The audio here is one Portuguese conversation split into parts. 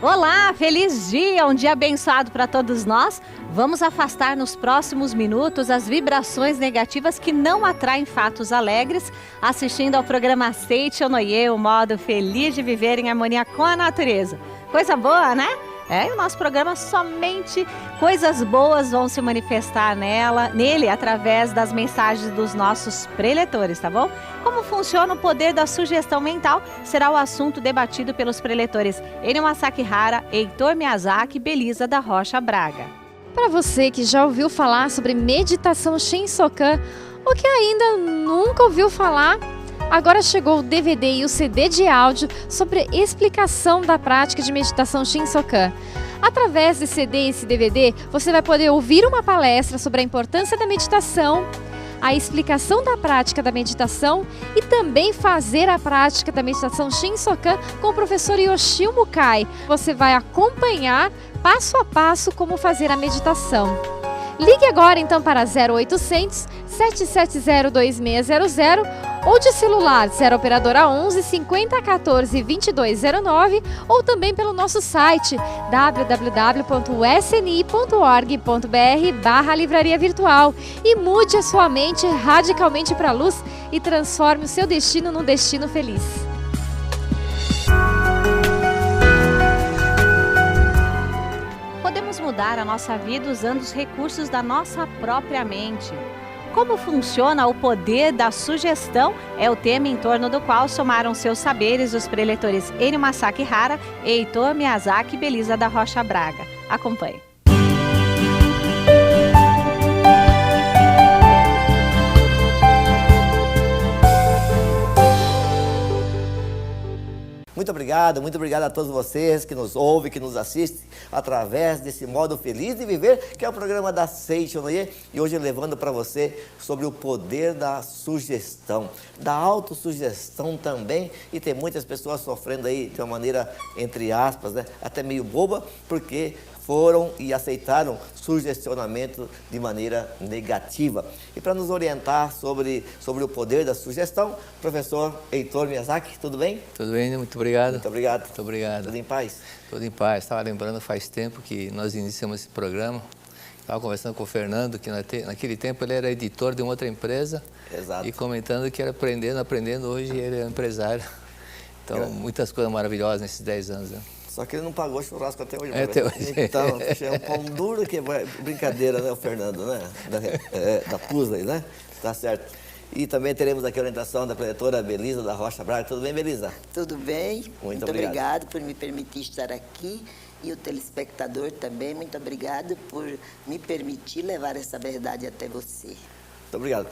Olá, feliz dia, um dia abençoado para todos nós. Vamos afastar nos próximos minutos as vibrações negativas que não atraem fatos alegres, assistindo ao programa Aceite ou Noie, o modo feliz de viver em harmonia com a natureza. Coisa boa, né? E o nosso programa somente coisas boas vão se manifestar nele através das mensagens dos nossos preletores, tá bom? Como funciona o poder da sugestão mental será o assunto debatido pelos preletores Enio Masakihara, Heitor Miyazaki e Belisa da Rocha Braga. Para você que já ouviu falar sobre meditação Shinsokan ou que ainda nunca ouviu falar, agora chegou o DVD e o CD de áudio sobre a explicação da prática de meditação Shinsokan. Através desse CD e esse DVD, você vai poder ouvir uma palestra sobre a importância da meditação, a explicação da prática da meditação e também fazer a prática da meditação Shinsokan com o professor Yoshio Mukai. Você vai acompanhar passo a passo como fazer a meditação. Ligue agora então para 0800 770 2600 ou de celular 0 operadora 11 50 14 2209 ou também pelo nosso site www.sni.org.br/livraria virtual e mude a sua mente radicalmente para a luz e transforme o seu destino num destino feliz. Podemos mudar a nossa vida usando os recursos da nossa própria mente. Como funciona o poder da sugestão é o tema em torno do qual somaram seus saberes os preletores Enio Masakihara, Heitor Miyazaki e Belisa da Rocha Braga. Acompanhe. Muito obrigado a todos vocês que nos ouvem, que nos assistem através desse modo feliz de viver, que é o programa da Aceite ou Noie, e hoje levando para você sobre o poder da sugestão, da autossugestão também, e tem muitas pessoas sofrendo aí de uma maneira, entre aspas, né, até meio boba, porque foram e aceitaram sugestionamento de maneira negativa. E para nos orientar sobre o poder da sugestão, professor Heitor Miyazaki, tudo bem? Tudo bem, muito obrigado. Muito obrigado. Muito obrigado. Tudo em paz? Tudo em paz. Estava lembrando faz tempo que nós iniciamos esse programa. Estava conversando com o Fernando, que naquele tempo ele era editor de uma outra empresa. Exato. E comentando que era aprendendo, hoje ele é empresário. Então, muitas coisas maravilhosas nesses 10 anos, né? Só que ele não pagou churrasco até hoje. Até hoje. Então, é um pão duro que vai... Brincadeira, né, o Fernando, né? Da Pusley, né? Tá certo. E também teremos aqui a orientação da preletora Belisa da Rocha Braga. Tudo bem, Belisa? Tudo bem. Muito obrigado por me permitir estar aqui. E o telespectador também, muito obrigado por me permitir levar essa verdade até você. Muito obrigado.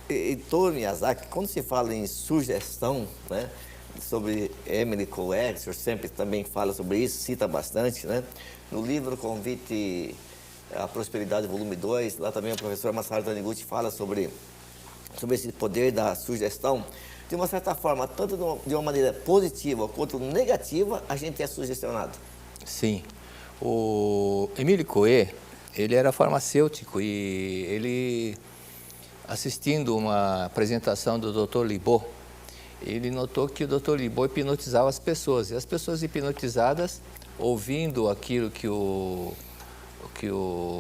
Heitor Miyazaki, quando se fala em sugestão, né? Sobre Emily Coué, o senhor sempre também fala sobre isso, cita bastante, né? No livro Convite à Prosperidade, volume 2, lá também o professor Masaharu Taniguchi fala sobre esse poder da sugestão. De uma certa forma, tanto de uma maneira positiva quanto negativa, a gente é sugestionado. Sim. O Emily Coué, ele era farmacêutico e ele, assistindo uma apresentação do Dr. Libot, ele notou que o Dr. Libot hipnotizava as pessoas. E as pessoas hipnotizadas, ouvindo aquilo que o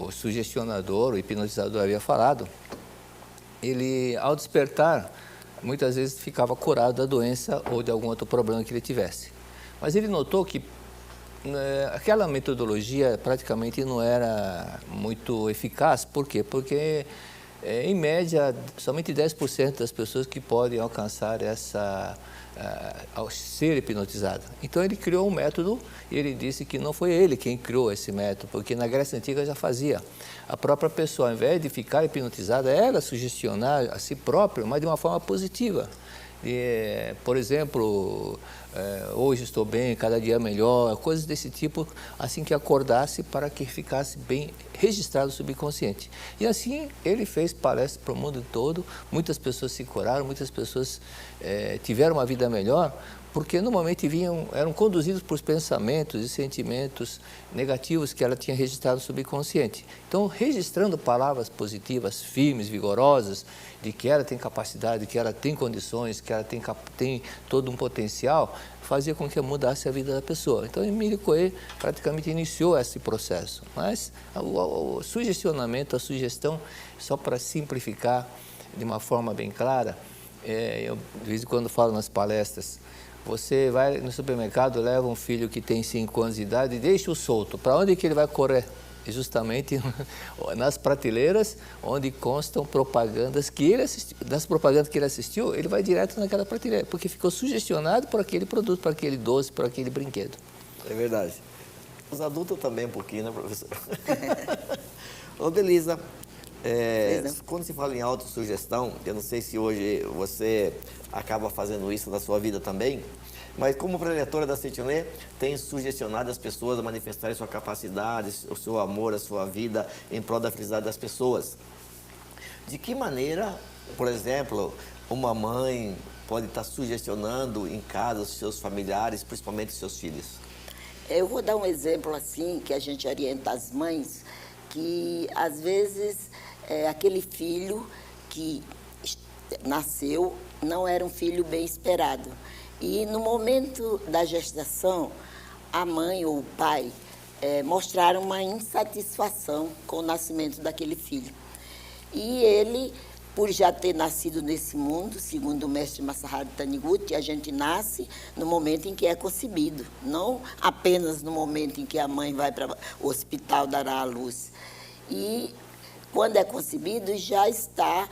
sugestionador, o hipnotizador havia falado, ele, ao despertar, muitas vezes ficava curado da doença ou de algum outro problema que ele tivesse. Mas ele notou que aquela metodologia praticamente não era muito eficaz. Por quê? Porque em média, somente 10% das pessoas que podem alcançar ao ser hipnotizado. Então ele criou um método e ele disse que não foi ele quem criou esse método, porque na Grécia Antiga já fazia. A própria pessoa, ao invés de ficar hipnotizada, ela sugestionar a si própria, mas de uma forma positiva. Por exemplo, hoje estou bem, cada dia melhor, coisas desse tipo, assim que acordasse para que ficasse bem registrado no subconsciente. E assim ele fez palestras para o mundo todo, muitas pessoas se curaram, muitas pessoas tiveram uma vida melhor, porque normalmente eram conduzidos por pensamentos e sentimentos negativos que ela tinha registrado no subconsciente. Então, registrando palavras positivas, firmes, vigorosas, de que ela tem capacidade, que ela tem condições, que ela tem todo um potencial, fazia com que mudasse a vida da pessoa. Então, Emílio Coelho praticamente iniciou esse processo. Mas o sugestionamento, a sugestão, só para simplificar de uma forma bem clara, eu de vez em quando falo nas palestras, você vai no supermercado, leva um filho que tem 5 anos de idade e deixa-o solto. Para onde que ele vai correr? Justamente nas prateleiras onde constam propagandas que ele assistiu. Das propagandas que ele assistiu, ele vai direto naquela prateleira, porque ficou sugestionado por aquele produto, por aquele doce, por aquele brinquedo. É verdade. Os adultos também um pouquinho, né, professor? Ô, Belisa, quando se fala em autossugestão, eu não sei se hoje você acaba fazendo isso na sua vida também, mas como preletora da Setionê, tem sugestionado as pessoas a manifestarem sua capacidade, o seu amor, a sua vida em prol da felicidade das pessoas. De que maneira, por exemplo, uma mãe pode estar sugestionando em casa os seus familiares, principalmente os seus filhos? Eu vou dar um exemplo assim, que a gente orienta as mães, que às vezes aquele filho que nasceu não era um filho bem esperado. E no momento da gestação, a mãe ou o pai mostraram uma insatisfação com o nascimento daquele filho. E ele, por já ter nascido nesse mundo, segundo o mestre Masaharu Taniguchi, a gente nasce no momento em que é concebido, não apenas no momento em que a mãe vai para o hospital dar à luz. E quando é concebido, já está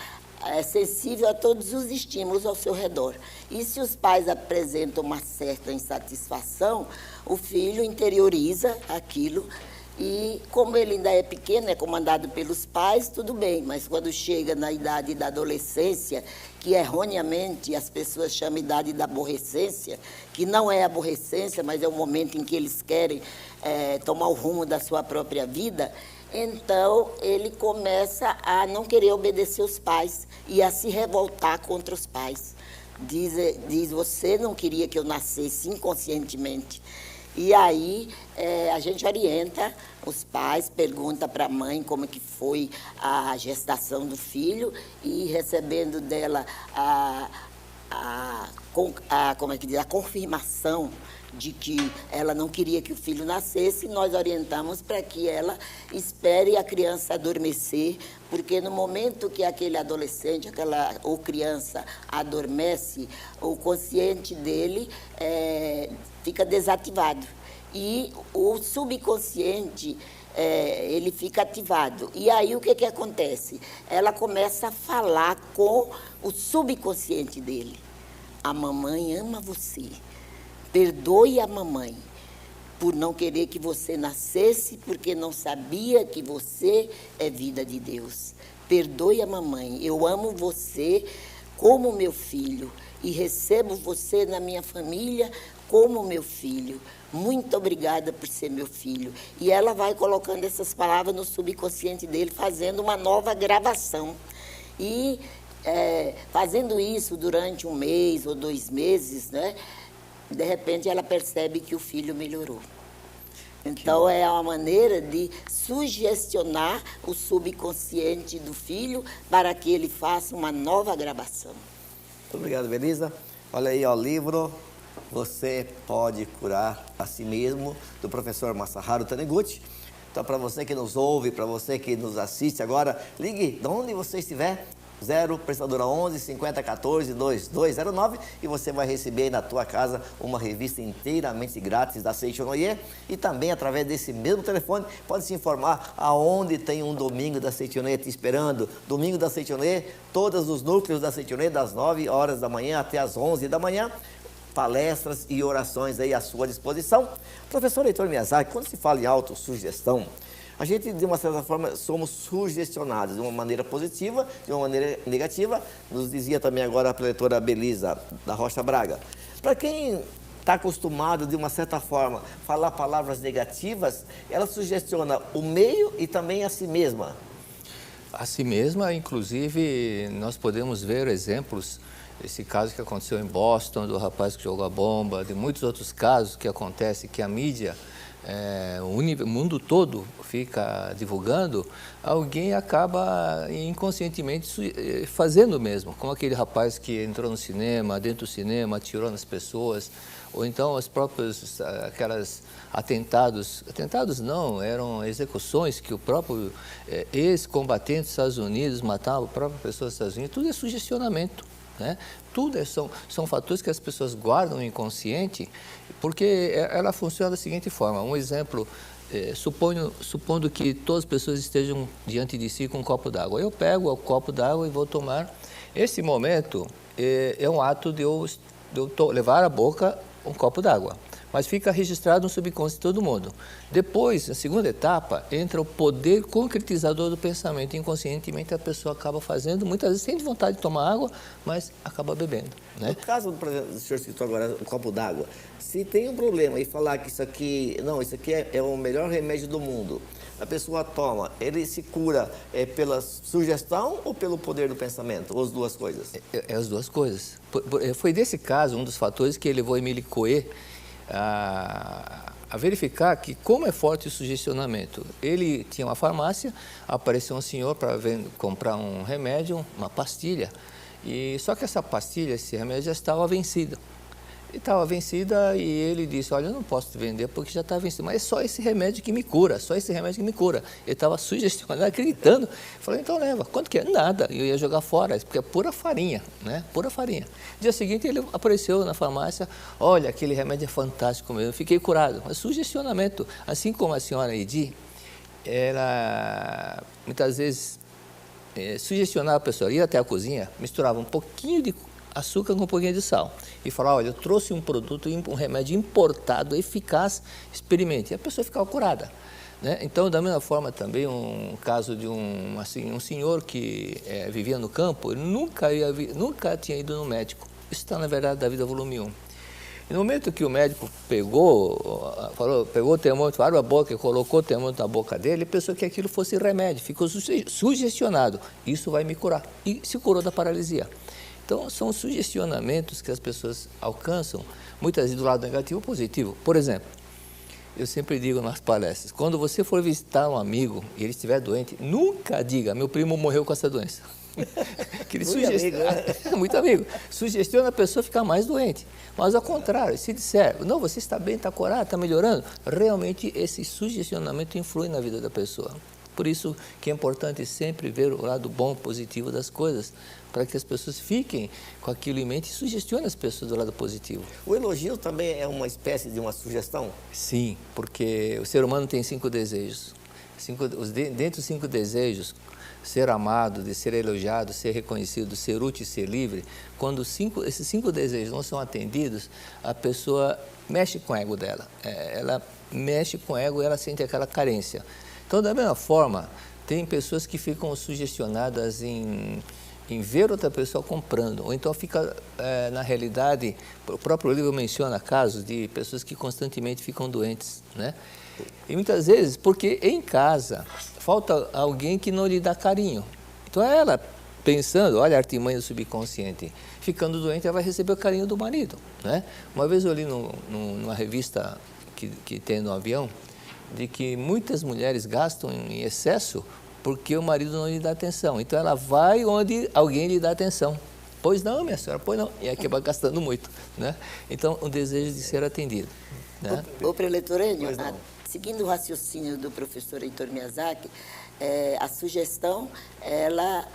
sensível a todos os estímulos ao seu redor. E se os pais apresentam uma certa insatisfação, o filho interioriza aquilo e, como ele ainda é pequeno, é comandado pelos pais, tudo bem, mas quando chega na idade da adolescência, que erroneamente as pessoas chamam idade da aborrecência, que não é aborrecência, mas é o momento em que eles querem tomar o rumo da sua própria vida, então ele começa a não querer obedecer os pais e a se revoltar contra os pais. Diz, você não queria que eu nascesse inconscientemente. E aí a gente orienta os pais, pergunta para a mãe como que foi a gestação do filho e recebendo dela a confirmação de que ela não queria que o filho nascesse, nós orientamos para que ela espere a criança adormecer, porque no momento que aquele adolescente ou criança adormece, o consciente dele fica desativado. E o subconsciente, ele fica ativado. E aí o que acontece? Ela começa a falar com o subconsciente dele. A mamãe ama você. Perdoe a mamãe por não querer que você nascesse, porque não sabia que você é vida de Deus. Perdoe a mamãe. Eu amo você como meu filho e recebo você na minha família como meu filho. Muito obrigada por ser meu filho. E ela vai colocando essas palavras no subconsciente dele, fazendo uma nova gravação. E fazendo isso durante 1 mês ou 2 meses, né? De repente ela percebe que o filho melhorou. Então é uma maneira de sugestionar o subconsciente do filho para que ele faça uma nova gravação. Muito obrigado, Belisa. Olha aí, ó, o livro Você Pode Curar a Si Mesmo, do professor Masaharu Taniguchi. Então, para você que nos ouve, para você que nos assiste agora, ligue de onde você estiver, 0 prestadora 11 50 14 2209, e você vai receber aí na tua casa uma revista inteiramente grátis da Seitonoye, e também através desse mesmo telefone pode se informar aonde tem um domingo da Seitonoye te esperando. Domingo da Seitonoye, todos os núcleos da Seitonoye, das 9 horas da manhã até as 11 da manhã, palestras e orações aí à sua disposição. Professor Heitor Miyazaki, quando se fala em autossugestão, a gente, de uma certa forma, somos sugestionados de uma maneira positiva, de uma maneira negativa. Nos dizia também agora a preletora Belisa da Rocha Braga. Para quem está acostumado, de uma certa forma, falar palavras negativas, ela sugestiona o meio e também a si mesma. A si mesma, inclusive, nós podemos ver exemplos Esse caso que aconteceu em Boston, do rapaz que jogou a bomba, de muitos outros casos que acontecem, que a mídia, o mundo todo fica divulgando, alguém acaba inconscientemente fazendo mesmo, como aquele rapaz que entrou no cinema, dentro do cinema, atirou nas pessoas, ou então os próprios, aquelas atentados não, eram execuções que o próprio ex-combatente dos Estados Unidos matava a própria pessoa dos Estados Unidos, tudo é sugestionamento. Né? Tudo são fatores que as pessoas guardam no inconsciente, porque ela funciona da seguinte forma. Um exemplo, supondo que todas as pessoas estejam diante de si com um copo d'água. Eu pego o copo d'água e vou tomar. Esse momento é um ato de eu levar à boca um copo d'água. Mas fica registrado no subconsciente de todo mundo. Depois, na segunda etapa, entra o poder concretizador do pensamento. Inconscientemente, a pessoa acaba fazendo, muitas vezes sente vontade de tomar água, mas acaba bebendo. Né? No caso, por exemplo, o senhor citou agora um copo d'água, se tem um problema e falar que isso aqui é o melhor remédio do mundo, a pessoa toma, ele se cura pela sugestão ou pelo poder do pensamento? Ou as duas coisas? As duas coisas. Foi desse caso um dos fatores que levou Emile Coué a verificar que como é forte o sugestionamento. Ele tinha uma farmácia, apareceu um senhor para comprar um remédio, uma pastilha, só que essa pastilha, esse remédio já estava vencido. Estava vencida e ele disse, olha, eu não posso te vender porque já está vencido, mas é só esse remédio que me cura, só esse remédio que me cura. Ele estava sugestionando, acreditando. Falei, então leva, quanto que é? Nada, eu ia jogar fora, porque é pura farinha, né? Pura farinha. Dia seguinte ele apareceu na farmácia, olha, aquele remédio é fantástico mesmo, eu fiquei curado. Mas sugestionamento, assim como a senhora Edi, ela muitas vezes sugestionava a pessoa, ia até a cozinha, misturava um pouquinho de açúcar com um pouquinho de sal e falar, olha, eu trouxe um produto, um remédio importado, eficaz, experimente. E a pessoa ficava curada. Né? Então, da mesma forma também, um caso de um senhor que vivia no campo, ele nunca tinha ido no médico. Isso está, na verdade, da vida volume 1. E no momento que o médico pegou o termômetro, abriu a boca e colocou o termômetro na boca dele, ele pensou que aquilo fosse remédio, ficou sugestionado. Isso vai me curar. E se curou da paralisia. Então, são sugestionamentos que as pessoas alcançam, muitas vezes do lado negativo ou positivo. Por exemplo, eu sempre digo nas palestras, quando você for visitar um amigo e ele estiver doente, nunca diga, meu primo morreu com essa doença. Que ele muito amigo. Sugestiona a pessoa ficar mais doente. Mas, ao contrário, se disser, não, você está bem, está curado, está melhorando, realmente esse sugestionamento influi na vida da pessoa. Por isso que é importante sempre ver o lado bom, positivo das coisas, para que as pessoas fiquem com aquilo em mente e sugestionem as pessoas do lado positivo. O elogio também é uma espécie de uma sugestão? Sim, porque o ser humano tem 5 desejos. Dentre os 5 desejos, ser amado, de ser elogiado, ser reconhecido, ser útil e ser livre, quando esses 5 desejos não são atendidos, a pessoa mexe com o ego dela. Ela mexe com o ego e ela sente aquela carência. Então, da mesma forma, tem pessoas que ficam sugestionadas em ver outra pessoa comprando, ou então fica, na realidade, o próprio livro menciona casos de pessoas que constantemente ficam doentes, né? E muitas vezes, porque em casa falta alguém que não lhe dá carinho. Então, ela pensando, olha a artimanha do subconsciente, ficando doente, ela vai receber o carinho do marido, né? Uma vez eu li numa revista que tem no avião, de que muitas mulheres gastam em excesso porque o marido não lhe dá atenção. Então, ela vai onde alguém lhe dá atenção. Pois não, minha senhora, pois não. E acaba gastando muito, né? Então, o desejo de ser atendido. Né? O preletor Enio, seguindo o raciocínio do professor Heitor Miyazaki, a sugestão, ela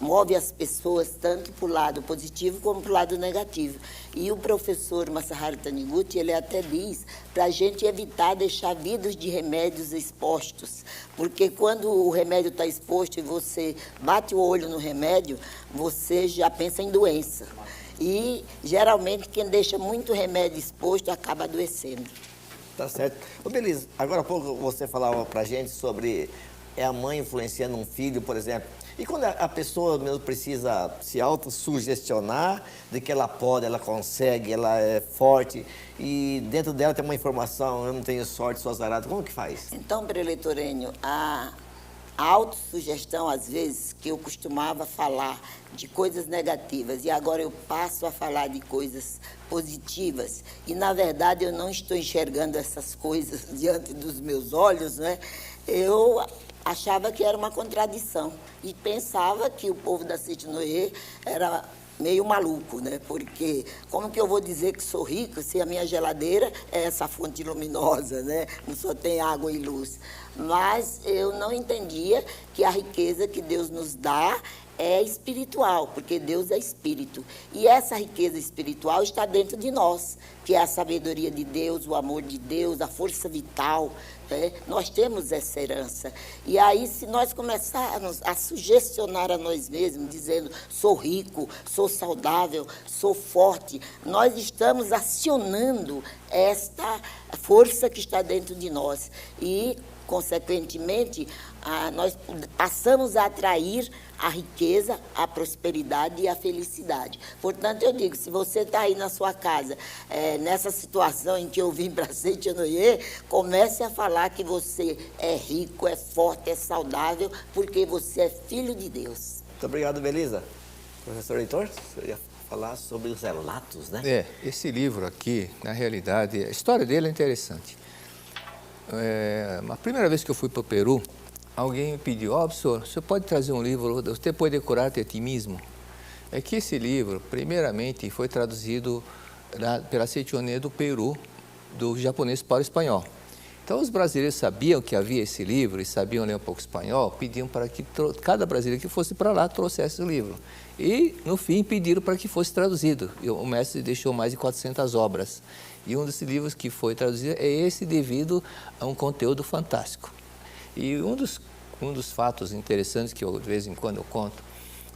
move as pessoas tanto para o lado positivo como para o lado negativo. E o professor Masaharu Taniguchi, ele até diz para a gente evitar deixar vidros de remédios expostos, porque quando o remédio está exposto e você bate o olho no remédio, você já pensa em doença. E, geralmente, quem deixa muito remédio exposto acaba adoecendo. Tá certo. Ô, Belisa, agora há pouco você falava para a gente sobre a mãe influenciando um filho, por exemplo. E quando a pessoa mesmo precisa se autossugestionar de que ela pode, ela consegue, ela é forte, e dentro dela tem uma informação, eu não tenho sorte, sou azarado, como que faz? Então, preletor Enio, A autossugestão, às vezes, que eu costumava falar de coisas negativas e agora eu passo a falar de coisas positivas e, na verdade, eu não estou enxergando essas coisas diante dos meus olhos, né? Eu achava que era uma contradição e pensava que o povo da Sítio-Noé era meio maluco, né? Porque como que eu vou dizer que sou rico se a minha geladeira é essa fonte luminosa, né? Não só tem água e luz. Mas eu não entendia que a riqueza que Deus nos dá é espiritual, porque Deus é espírito. E essa riqueza espiritual está dentro de nós, que é a sabedoria de Deus, o amor de Deus, a força vital. Né? Nós temos essa herança. E aí, se nós começarmos a sugestionar a nós mesmos, dizendo, sou rico, sou saudável, sou forte, nós estamos acionando esta força que está dentro de nós. E, consequentemente, nós passamos a atrair a riqueza, a prosperidade e a felicidade. Portanto, eu digo, se você está aí na sua casa, nessa situação em que eu vim para Sítio-Noé, comece a falar que você é rico, é forte, é saudável, porque você é filho de Deus. Muito obrigado, Belisa. Professor Heitor, você ia falar sobre os relatos, né? Esse livro aqui, na realidade, a história dele é interessante. A primeira vez que eu fui para o Peru, alguém me pediu, professor, você pode trazer um livro, você pode decorar-te a ti mesmo? É que esse livro, primeiramente, foi traduzido pela Sítio-Noé do Peru, do japonês para o espanhol. Então, os brasileiros sabiam que havia esse livro e sabiam ler um pouco espanhol, pediam para que cada brasileiro que fosse para lá trouxesse o livro. E, no fim, pediram para que fosse traduzido. O mestre deixou mais de 400 obras. E um dos livros que foi traduzido é esse, devido a um conteúdo fantástico. E um dos fatos interessantes que eu, de vez em quando, eu conto,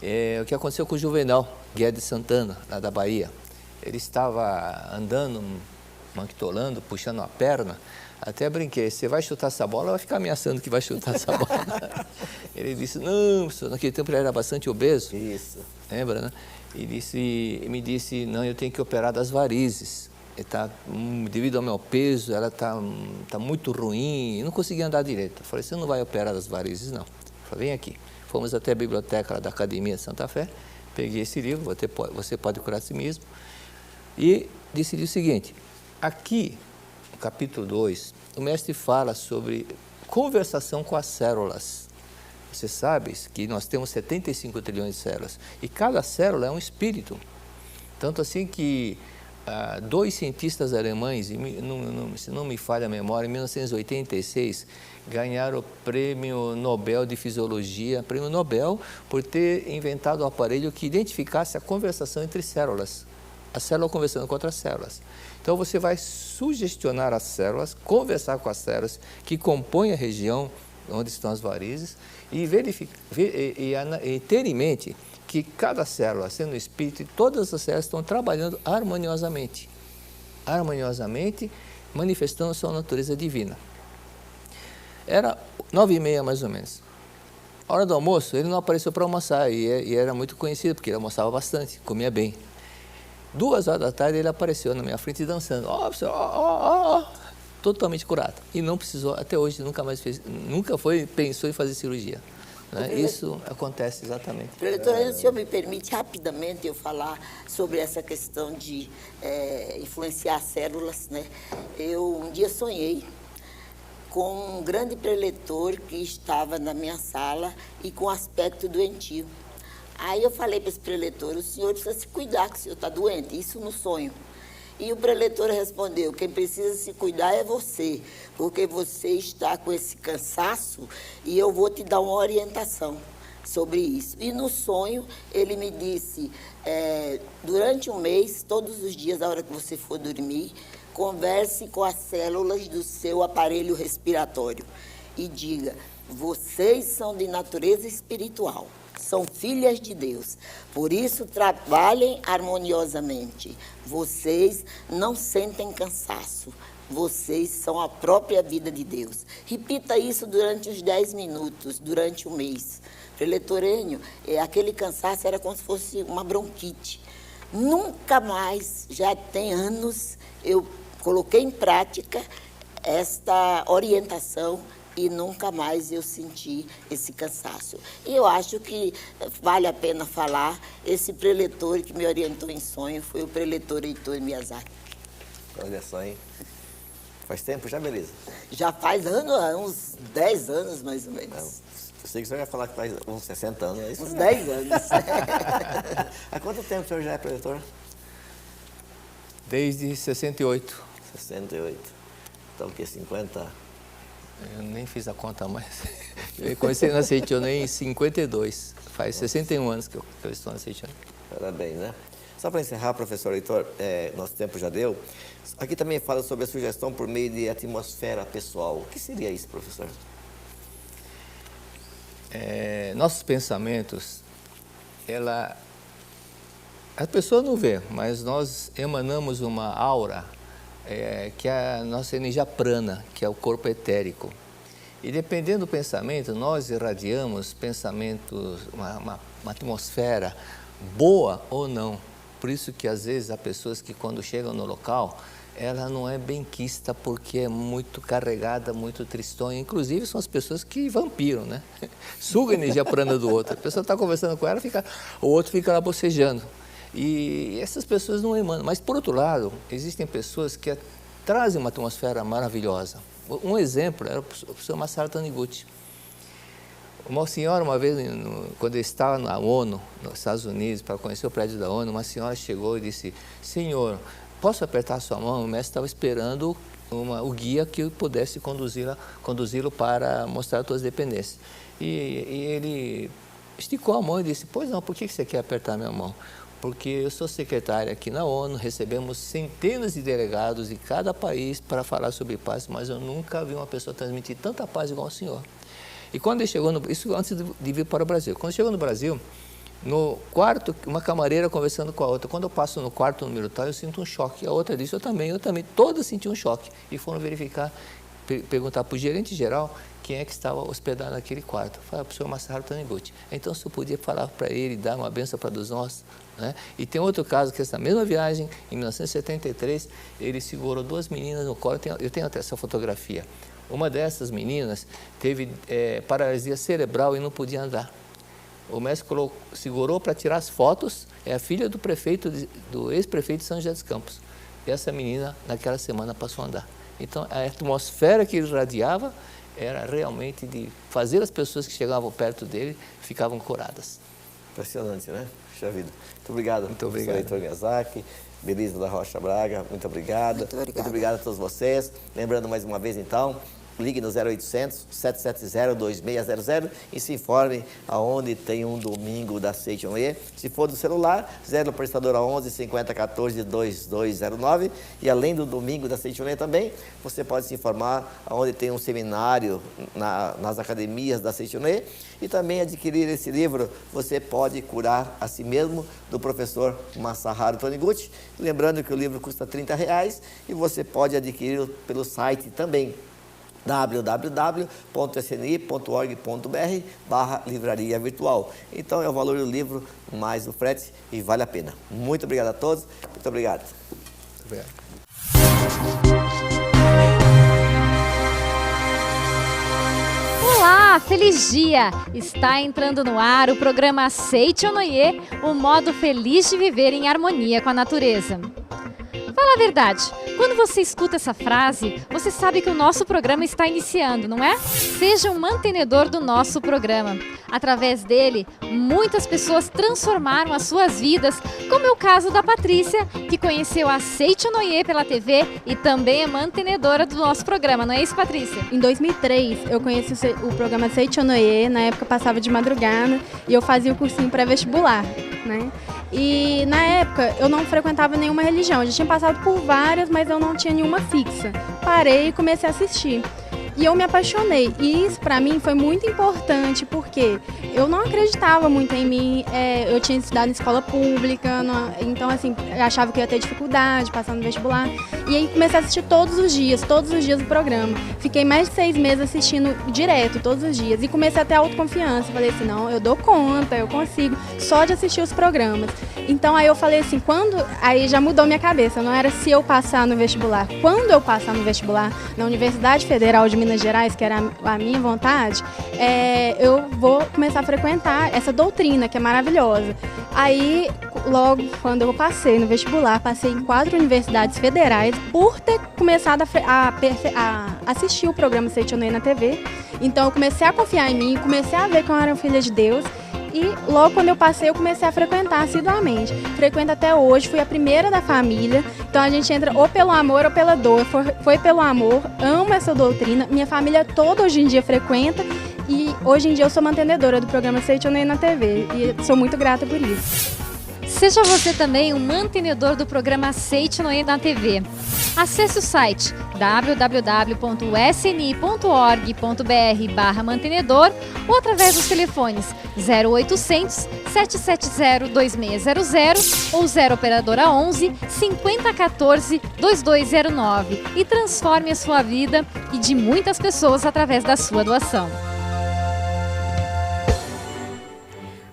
é o que aconteceu com o Juvenal Guedes Santana, lá da Bahia. Ele estava andando, manquitolando, puxando a perna, até brinquei, você vai chutar essa bola, vai ficar ameaçando que vai chutar essa bola. Ele disse, não, naquele tempo ele era bastante obeso. Isso. Lembra, né? E me disse, não, eu tenho que operar das varizes. Devido ao meu peso, ela está muito ruim, eu não conseguia andar direito. Eu falei, você não vai operar das varizes, não. Eu falei, vem aqui. Fomos até a biblioteca lá da Academia de Santa Fé, peguei esse livro, você pode curar a si mesmo, e decidi o seguinte, aqui, no capítulo 2, o mestre fala sobre conversação com as células. Você sabe que nós temos 75 trilhões de células, e cada célula é um espírito. Tanto assim que dois cientistas alemães, se não me falha a memória, em 1986, ganharam o Prêmio Nobel de Fisiologia, Prêmio Nobel, por ter inventado um aparelho que identificasse a conversação entre células. A célula conversando com outras células. Então, você vai sugestionar as células, conversar com as células que compõem a região onde estão as varizes e ter em mente que cada célula, sendo espírito, todas as células estão trabalhando harmoniosamente, manifestando a sua natureza divina. Era 9h30 mais ou menos. A hora do almoço, ele não apareceu para almoçar e era muito conhecido, porque ele almoçava bastante, comia bem. 2h da tarde ele apareceu na minha frente dançando, totalmente curado. E não precisou, até hoje, pensou em fazer cirurgia. Né? Isso acontece exatamente. Preletor, o senhor me permite rapidamente eu falar sobre essa questão de influenciar células, né? Eu um dia sonhei com um grande preletor que estava na minha sala e com aspecto doentio. Aí eu falei para esse preletor, o senhor precisa se cuidar, que o senhor está doente, isso no sonho. E o preletor respondeu, quem precisa se cuidar é você, porque você está com esse cansaço e eu vou te dar uma orientação sobre isso. E no sonho ele me disse, durante um mês, todos os dias, a hora que você for dormir, converse com as células do seu aparelho respiratório e diga, vocês são de natureza espiritual. São filhas de Deus, por isso trabalhem harmoniosamente. Vocês não sentem cansaço, vocês são a própria vida de Deus. Repita isso durante os 10 minutos, durante um mês. Preletorênio, aquele cansaço era como se fosse uma bronquite. Nunca mais, já tem anos, eu coloquei em prática esta orientação e nunca mais eu senti esse cansaço. E eu acho que vale a pena falar, esse preletor que me orientou em sonho foi o preletor Heitor Miyazaki. Olha só, hein? Faz tempo já, beleza? Já faz uns 10 anos, mais ou menos. Não, eu sei que o senhor ia falar que faz uns 60 anos, é isso? Uns 10 anos. Há quanto tempo o senhor já é preletor? Desde 68. 68. Então, o que, 50? Eu nem fiz a conta mais. Eu comecei na Seitonê em 52. Faz 61 anos que eu estou na Seitonê. Parabéns, né? Só para encerrar, professor Heitor, nosso tempo já deu. Aqui também fala sobre a sugestão por meio de atmosfera pessoal. O que seria isso, professor? Nossos pensamentos, a pessoa não vê, mas nós emanamos uma aura, que é a nossa energia prana, que é o corpo etérico. E dependendo do pensamento, nós irradiamos pensamentos, uma atmosfera boa ou não. Por isso que às vezes há pessoas que quando chegam no local, ela não é benquista porque é muito carregada, muito tristonha. Inclusive são as pessoas que vampiram, né? Suga a energia prana do outro. A pessoa está conversando com ela, o outro fica lá bocejando. E essas pessoas não emanam. Mas por outro lado, existem pessoas que trazem uma atmosfera maravilhosa. Um exemplo era o professor Masaharu Taniguchi. Uma senhora, uma vez, quando eu estava na ONU, nos Estados Unidos, para conhecer o prédio da ONU, uma senhora chegou e disse: senhor, posso apertar a sua mão? O mestre estava esperando o guia que pudesse conduzi-lo para mostrar as suas dependências. E ele esticou a mão e disse: pois não, por que você quer apertar a minha mão? Porque eu sou secretária aqui na ONU, recebemos centenas de delegados de cada país para falar sobre paz, mas eu nunca vi uma pessoa transmitir tanta paz igual o senhor. E quando ele chegou, isso antes de vir para o Brasil, quando chegou no Brasil, no quarto, uma camareira conversando com a outra, quando eu passo no quarto número tal, eu sinto um choque. A outra disse: eu também, todas sentiam um choque. E foram verificar, perguntar para o gerente geral quem é que estava hospedado naquele quarto. Falei: o professor Masaharu Taniguchi. Então, se eu podia falar para ele, dar uma benção para todos nós, né? E tem outro caso, que essa mesma viagem, em 1973, ele segurou 2 meninas no colo, eu tenho até essa fotografia. Uma dessas meninas teve paralisia cerebral e não podia andar. O mestre segurou para tirar as fotos, é a filha do prefeito, do ex-prefeito de São José dos Campos. E essa menina, naquela semana, passou a andar. Então, a atmosfera que ele irradiava era realmente de fazer as pessoas que chegavam perto dele ficavam curadas. Impressionante, né? Puxa vida. Muito obrigado. Muito obrigado. Heitor Miyazaki, Belisa da Rocha Braga, muito obrigado. Muito obrigado A todos vocês. Lembrando mais uma vez, então, ligue no 0800 770 2600 e se informe aonde tem um domingo da Seitonê. Se for do celular, 0 prestadora 11 50 14 2209. E além do domingo da Seitonê também, você pode se informar aonde tem um seminário nas academias da Seitonê e também adquirir esse livro, Você Pode Curar a Si Mesmo, do professor Masaharu Taniguchi. Lembrando que o livro custa R$30 e você pode adquirir pelo site também, www.sni.org.br/livraria virtual. Então é o valor do livro mais o frete e vale a pena. Muito obrigado a todos. Muito obrigado. Muito obrigado. Olá, feliz dia! Está entrando no ar o programa Seichonoye, o modo feliz de viver em harmonia com a natureza. Fala a verdade, quando você escuta essa frase, você sabe que o nosso programa está iniciando, não é? Seja um mantenedor do nosso programa. Através dele, muitas pessoas transformaram as suas vidas, como é o caso da Patrícia, que conheceu a Seichonoye pela TV e também é mantenedora do nosso programa, não é isso, Patrícia? Em 2003, eu conheci o programa Seichonoye, na época passava de madrugada e eu fazia o cursinho pré-vestibular, né? E na época eu não frequentava nenhuma religião, eu já tinha passado por várias, mas eu não tinha nenhuma fixa. Parei e comecei a assistir. E eu me apaixonei. E isso pra mim foi muito importante, porque eu não acreditava muito em mim. Eu tinha estudado em escola pública, então assim, eu achava que eu ia ter dificuldade passando no vestibular. E aí comecei a assistir todos os dias o programa. Fiquei mais de 6 meses assistindo direto, todos os dias. E comecei a ter autoconfiança. Falei assim, não, eu dou conta, eu consigo, só de assistir os programas. Então aí eu falei assim, aí já mudou minha cabeça, não era se eu passar no vestibular. Quando eu passar no vestibular, na Universidade Federal de Minas Gerais, que era a minha vontade, eu vou começar a frequentar essa doutrina, que é maravilhosa. Aí, logo quando eu passei no vestibular, passei em 4 universidades federais por ter começado a assistir o programa Seitonê na TV. Então, eu comecei a confiar em mim, comecei a ver que eu era filha de Deus. E logo quando eu passei, eu comecei a frequentar assiduamente. Frequento até hoje, fui a primeira da família. Então a gente entra ou pelo amor ou pela dor. Foi pelo amor, amo essa doutrina. Minha família toda hoje em dia frequenta. E hoje em dia eu sou mantenedora do programa Seitonê na TV. E sou muito grata por isso. Seja você também um mantenedor do programa Seitonê na TV. Acesse o site www.sni.org.br/mantenedor ou através dos telefones 0800 770 2600 ou 0 operadora 11 5014 2209 e transforme a sua vida e de muitas pessoas através da sua doação.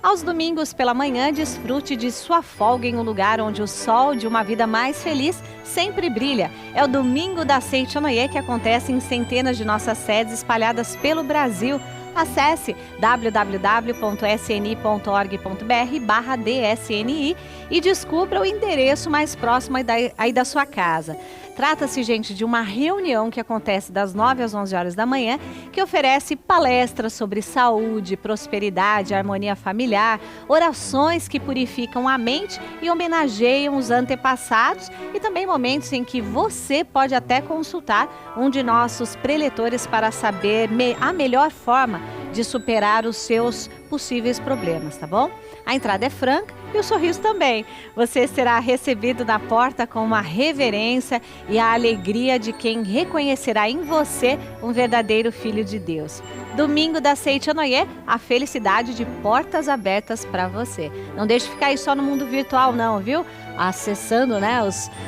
Aos domingos pela manhã, desfrute de sua folga em um lugar onde o sol de uma vida mais feliz sempre brilha. É o Domingo da Seitonê, que acontece em centenas de nossas sedes espalhadas pelo Brasil. Acesse www.sni.org.br/DSNI e descubra o endereço mais próximo aí da sua casa. Trata-se, gente, de uma reunião que acontece das 9 às 11 horas da manhã, que oferece palestras sobre saúde, prosperidade, harmonia familiar, orações que purificam a mente e homenageiam os antepassados e também momentos em que você pode até consultar um de nossos preletores para saber a melhor forma de superar os seus possíveis problemas, tá bom? A entrada é franca e o sorriso também. Você será recebido na porta com uma reverência e a alegria de quem reconhecerá em você um verdadeiro filho de Deus. Domingo da Seitonê, a felicidade de portas abertas para você. Não deixe ficar aí só no mundo virtual não, viu? Acessando,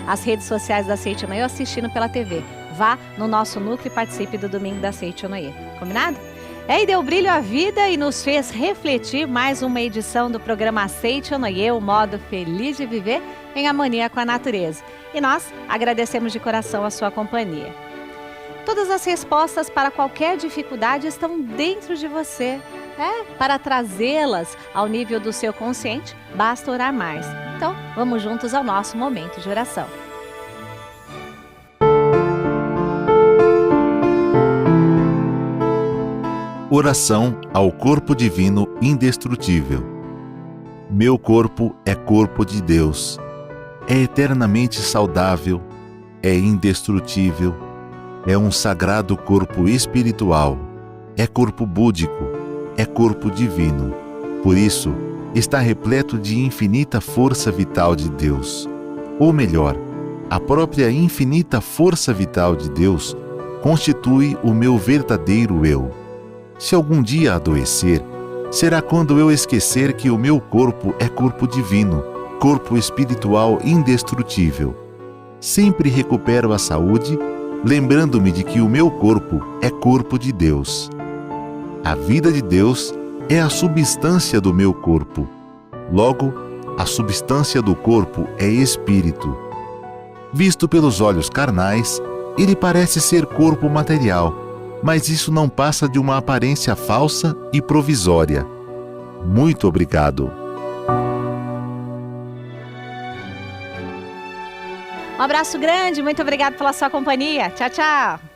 as redes sociais da Seitonê ou assistindo pela TV. Vá no nosso núcleo e participe do Domingo da Seitonê. Combinado? E deu brilho à vida e nos fez refletir mais uma edição do programa Seitonê, o modo feliz de viver em harmonia com a natureza. E nós agradecemos de coração a sua companhia. Todas as respostas para qualquer dificuldade estão dentro de você. Para trazê-las ao nível do seu consciente, basta orar mais. Então, vamos juntos ao nosso momento de oração. Oração ao corpo divino indestrutível. Meu corpo é corpo de Deus, é eternamente saudável, é indestrutível, é um sagrado corpo espiritual, é corpo búdico, é corpo divino. Por isso, está repleto de infinita força vital de Deus. Ou melhor, a própria infinita força vital de Deus constitui o meu verdadeiro eu. Se algum dia adoecer, será quando eu esquecer que o meu corpo é corpo divino, corpo espiritual indestrutível. Sempre recupero a saúde, lembrando-me de que o meu corpo é corpo de Deus. A vida de Deus é a substância do meu corpo. Logo, a substância do corpo é espírito. Visto pelos olhos carnais, ele parece ser corpo material, mas isso não passa de uma aparência falsa e provisória. Muito obrigado. Um abraço grande, muito obrigado pela sua companhia. Tchau, tchau.